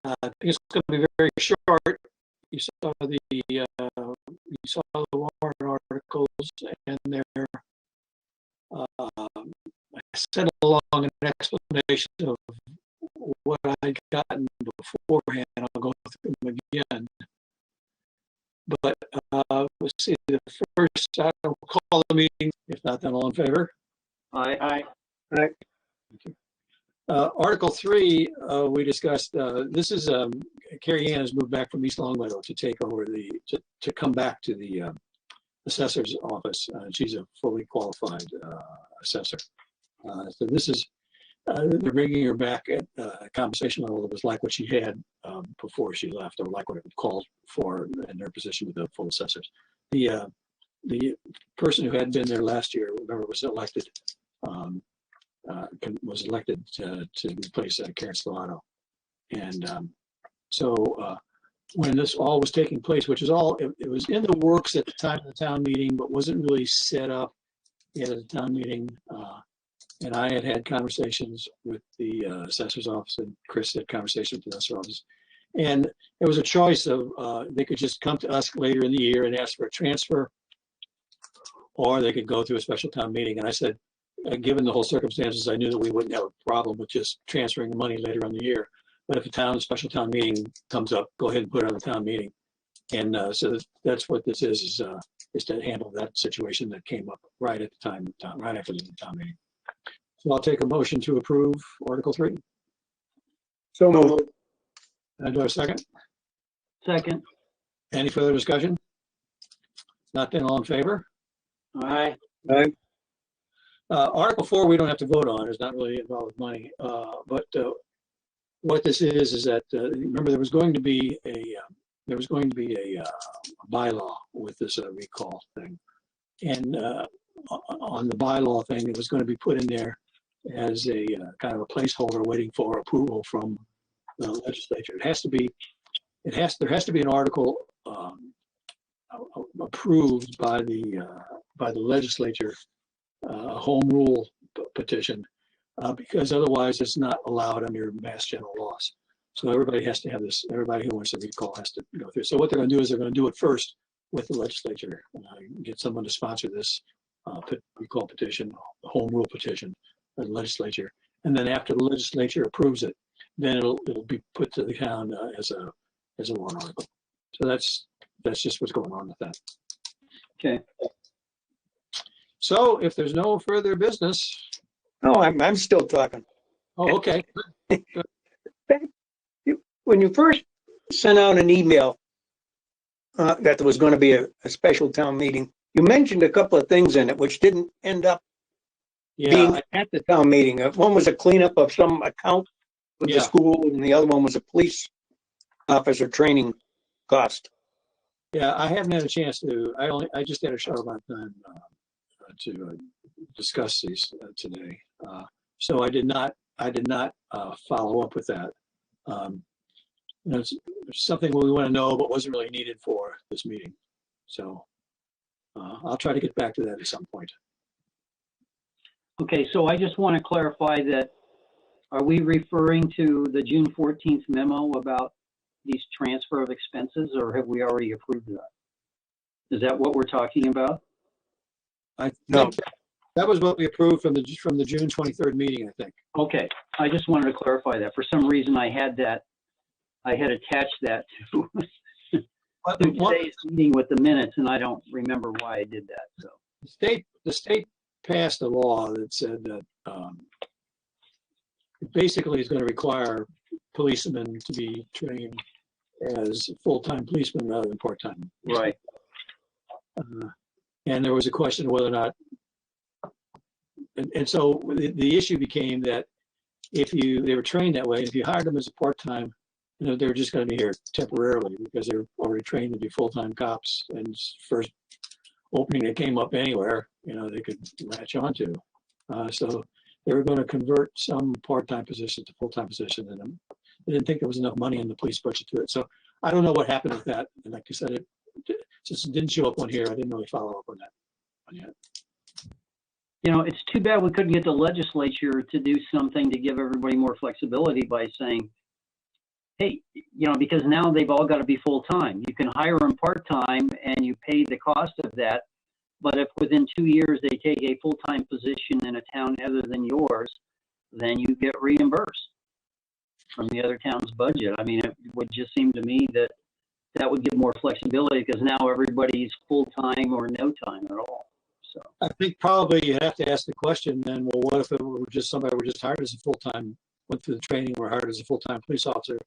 I think it's going to be very short. You saw the warrant articles, and they're I sent along an explanation of what I'd gotten beforehand. I'll go through them again. But let's see, the first, I will call the meeting. If not, then all in favor? Aye. Aye. Thank you. Article 3, we discussed, this is, Carrie Ann has moved back from East Longmeadow to take over to come back to the assessor's office. She's a fully qualified assessor. So this is, they're bringing her back at a compensation level that was like what she had before she left, or like what it called for in her position with the full assessors. The person who had been there last year, remember, was elected to replace Karen Stellato. And so when this all was taking place, which is all, it was in the works at the time of the town meeting, but wasn't really set up yet at the town meeting. And I had conversations with the assessor's office, and Chris had conversations with the assessor's office. And it was a choice of, they could just come to us later in the year and ask for a transfer, or they could go through a special town meeting. And I said, given the whole circumstances, I knew that we wouldn't have a problem with just transferring the money later on the year. But if a special town meeting comes up, go ahead and put it on the town meeting. And so that's what this is to handle that situation that came up right at the time, right after the town meeting. So I'll take a motion to approve Article 3. So moved. And I do a second. Second. Any further discussion? Not then, all in favor? Aye. Aye. Article 4 we don't have to vote on. It's not really involved with money. But what this is that remember there was going to be a bylaw with this recall thing, and on the bylaw thing, it was going to be put in there as a kind of a placeholder waiting for approval from the legislature. There has to be an article approved by the legislature, a home rule petition, because otherwise it's not allowed under Mass General laws. So everybody has to have this. Everybody who wants to recall has to go through. So what they're going to do is they're going to do it first with the legislature, get someone to sponsor this recall petition, the home rule petition, the legislature, and then after the legislature approves it, then it'll be put to the town as a warrant article. So that's just what's going on with that. Okay. So if there's no further business. No, I'm still talking. Oh, okay. When you first sent out an email that there was going to be a special town meeting, you mentioned a couple of things in it which didn't end up being at the town meeting. One was a cleanup of some account with the school, and the other one was a police officer training cost. Yeah, I haven't had a chance to. I just had a short amount of time to discuss these today. So I did not follow up with that. It's something we want to know, but wasn't really needed for this meeting. So I'll try to get back to that at some point. Okay, so I just want to clarify that, are we referring to the June 14th memo about these transfer of expenses, or have we already approved that? Is that what we're talking about? I think that was what we approved from the June 23rd meeting, I think. Okay, I just wanted to clarify that. For some reason, I had attached that to today's meeting with the minutes, and I don't remember why I did that. So the state passed a law that said that it basically is going to require policemen to be trained as full-time policemen rather than part-time. Right. And there was a question of whether or not, and so the issue became that if they were trained that way, if you hired them as a part-time, they were just going to be here temporarily because they were already trained to be full-time cops, and first opening that came up anywhere, they could latch onto. So they were going to convert some part-time position to full-time position, and they didn't think there was enough money in the police budget to it. So I don't know what happened with that. And like I said, since it didn't show up on here, I didn't really follow up on that one yet. It's too bad we couldn't get the legislature to do something to give everybody more flexibility by saying, hey, you know, because now they've all got to be full-time. You can hire them part-time and you pay the cost of that. But if within 2 years they take a full-time position in a town other than yours, then you get reimbursed from the other town's budget. I mean, it would just seem to me that that would give more flexibility because now everybody's full-time or no time at all. So I think probably you have to ask the question then, well, what if it were just somebody were just hired as a full-time, went through the training, were hired as a full-time police officer,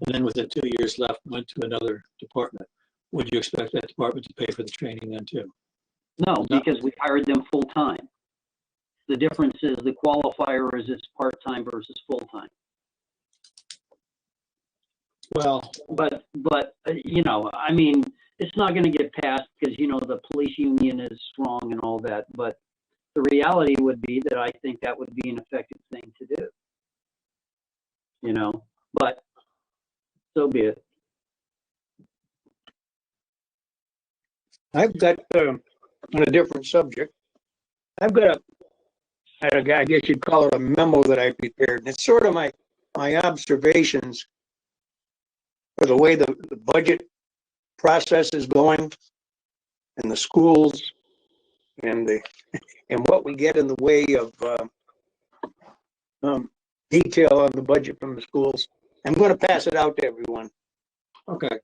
and then within 2 years left, went to another department? Would you expect that department to pay for the training then too? no, because we hired them full-time. The difference is the qualifier is it's part-time versus full-time. Well, But you know, I mean, it's not going to get passed because, you know, the police union is strong and all that. But the reality would be that I think that would be an effective thing to do. You know, but so be it. I've got, on a different subject, I've got I guess you'd call it a memo that I prepared. And it's sort of my observations for the way the budget process is going and the schools and what we get in the way of detail on the budget from the schools. I'm going to pass it out to everyone. okay.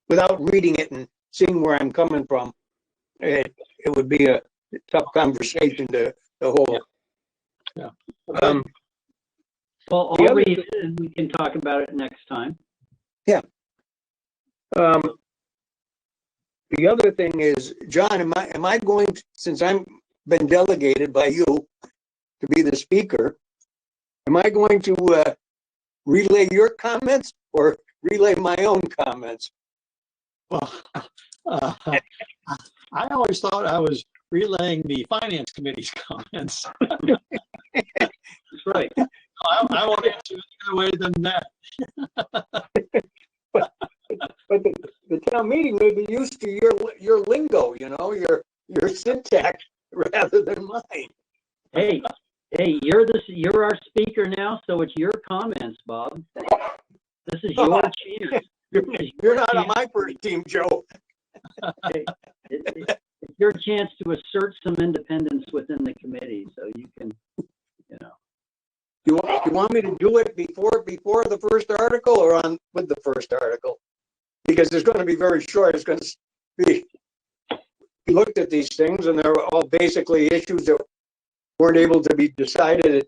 Without reading it and seeing where I'm coming from, it would be a tough conversation to hold. Yeah. Well, The I'll other- read it and we can talk about it next time. The other thing is, John, am I going to, since I'm been delegated by you to be the speaker, am I going to relay your comments or relay my own comments? Well, I always thought I was relaying the finance committee's comments. That's right. I won't answer any other way than that. But the town meeting may be used to your lingo, you know, your syntax rather than mine. Hey, you're our speaker now, so it's your comments, Bob. This is your chance. You're not on my first team, Joe. Hey, it's your chance to assert some independence within the committee, so you can, you know. You want me to do it before the first article or on with the first article? Because it's going to be very short. It's going to be, we looked at these things and they're all basically issues that weren't able to be decided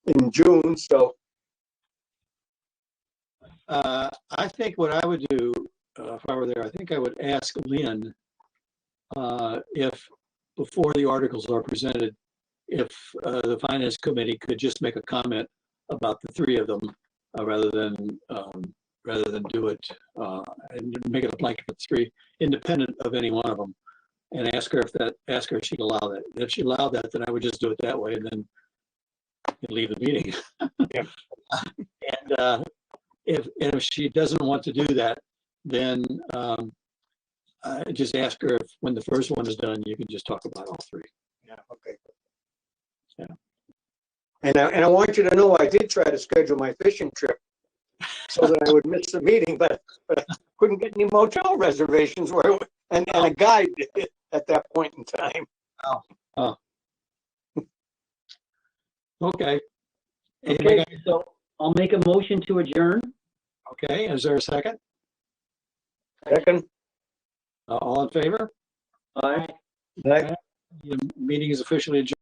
in June. So I think what I would do if I were there, I think I would ask Lynn if before the articles are presented, if the finance committee could just make a comment about the three of them rather than do it and make it a blanket for three, independent of any one of them, and ask her if she'd allow that. If she allowed that, then I would just do it that way, and then leave the meeting. Yeah. And if she doesn't want to do that, then just ask her if when the first one is done, you can just talk about all three. yeah, okay. Yeah. And I want you to know I did try to schedule my fishing trip so that I would miss the meeting, but I couldn't get any motel reservations and a guide at that point in time. Oh. Okay. Okay, so I'll make a motion to adjourn. Okay, is there a second? Second, All in favor? Aye. The meeting is officially adjourned.